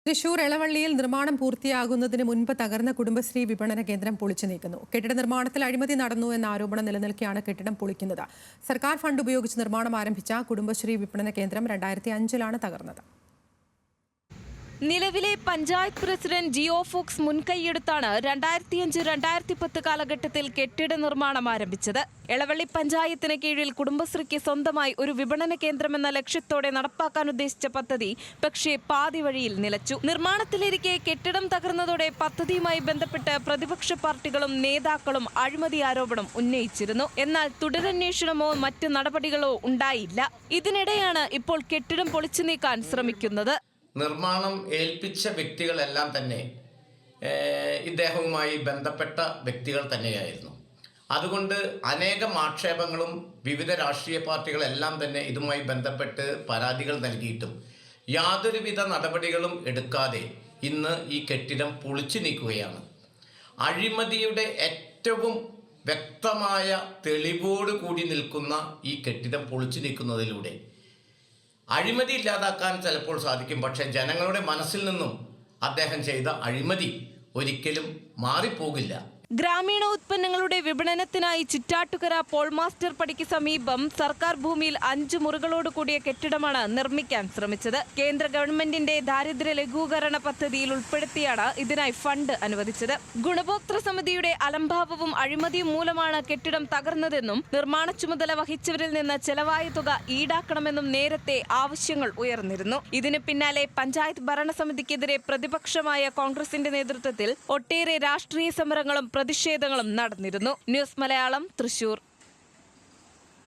തൃശൂർ എളവള്ളിയിൽ നിർമ്മാണം പൂർത്തിയാകുന്നതിന് മുൻപ് തകർന്ന കുടുംബശ്രീ വിപണന കേന്ദ്രം പൊളിച്ചു നീക്കുന്നു. കെട്ടിട നിർമ്മാണത്തിൽ അഴിമതി നടന്നു എന്ന ആരോപണം നിലനിൽക്കെയാണ് കെട്ടിടം പൊളിക്കുന്നത്. സർക്കാർ ഫണ്ട് ഉപയോഗിച്ച് നിർമ്മാണം ആരംഭിച്ച കുടുംബശ്രീ വിപണന കേന്ദ്രം 2005-ലാണ് തകർന്നത്. നിലവിലെ പഞ്ചായത്ത് പ്രസിഡന്റ് ജിയോ ഫോക്സ് മുൻകൈയെടുത്താണ് 2005-2010 കാലഘട്ടത്തിൽ കെട്ടിട നിർമ്മാണം ആരംഭിച്ചത്. എളവള്ളി പഞ്ചായത്തിന് കീഴിൽ കുടുംബശ്രീക്ക് സ്വന്തമായി ഒരു വിപണന കേന്ദ്രമെന്ന ലക്ഷ്യത്തോടെ നടപ്പാക്കാൻ ഉദ്ദേശിച്ച പദ്ധതി പക്ഷേ പാതി വഴിയിൽ നിലച്ചു. നിർമ്മാണത്തിലിരിക്കെ കെട്ടിടം തകർന്നതോടെ പദ്ധതിയുമായി ബന്ധപ്പെട്ട് പ്രതിപക്ഷ പാർട്ടികളും നേതാക്കളും അഴിമതി ആരോപണം ഉന്നയിച്ചിരുന്നു. എന്നാൽ തുടരന്വേഷണമോ മറ്റ് നടപടികളോ ഉണ്ടായില്ല. ഇതിനിടെയാണ് ഇപ്പോൾ കെട്ടിടം പൊളിച്ചു നീക്കാൻ ശ്രമിക്കുന്നത്. നിർമ്മാണം ഏൽപ്പിച്ച വ്യക്തികളെല്ലാം തന്നെ ഇദ്ദേഹവുമായി ബന്ധപ്പെട്ട വ്യക്തികൾ തന്നെയായിരുന്നു. അതുകൊണ്ട് അനേകം ആക്ഷേപങ്ങളും വിവിധ രാഷ്ട്രീയ പാർട്ടികളെല്ലാം തന്നെ ഇതുമായി ബന്ധപ്പെട്ട് പരാതികൾ നൽകിയിട്ടും യാതൊരുവിധ നടപടികളും എടുക്കാതെ ഇന്ന് ഈ കെട്ടിടം പൊളിച്ചു നീക്കുകയാണ്. അഴിമതിയുടെ ഏറ്റവും വ്യക്തമായ തെളിവോട് കൂടി നിൽക്കുന്ന ഈ കെട്ടിടം പൊളിച്ചു നീക്കുന്നതിലൂടെ അഴിമതി ഇല്ലാതാക്കാൻ ചിലപ്പോൾ സാധിക്കും. പക്ഷേ ജനങ്ങളുടെ മനസ്സിൽ നിന്നും അദ്ദേഹം ചെയ്ത അഴിമതി ഒരിക്കലും മാറിപ്പോകില്ല. ഗ്രാമീണ ഉത്പന്നങ്ങളുടെ വിപണനത്തിനായി ചിറ്റാട്ടുകര പോൾമാസ്റ്റർ പടിക്ക് സമീപം സർക്കാർ ഭൂമിയിൽ 5 മുറികളോട് കൂടിയ കെട്ടിടമാണ് നിർമ്മിക്കാൻ ശ്രമിച്ചത്. കേന്ദ്ര ഗവൺമെന്റിന്റെ ദാരിദ്ര്യ ലഘൂകരണ പദ്ധതിയിൽ ഉൾപ്പെടുത്തിയാണ് ഇതിനായി ഫണ്ട് അനുവദിച്ചത്. ഗുണഭോക്തൃ സമിതിയുടെ അലംഭാവവും അഴിമതിയും മൂലമാണ് കെട്ടിടം തകർന്നതെന്നും നിർമ്മാണ ചുമതല വഹിച്ചവരിൽ നിന്ന് ചെലവായ തുക ഈടാക്കണമെന്നും നേരത്തെ ആവശ്യങ്ങൾ ഉയർന്നിരുന്നു. ഇതിന് പിന്നാലെ പഞ്ചായത്ത് ഭരണസമിതിക്കെതിരെ പ്രതിപക്ഷമായ കോൺഗ്രസിന്റെ നേതൃത്വത്തിൽ ഒട്ടേറെ രാഷ്ട്രീയ സമരങ്ങളും പ്രതിഷേധങ്ങളും നടന്നിരുന്നു. ന്യൂസ് മലയാളം, തൃശൂർ.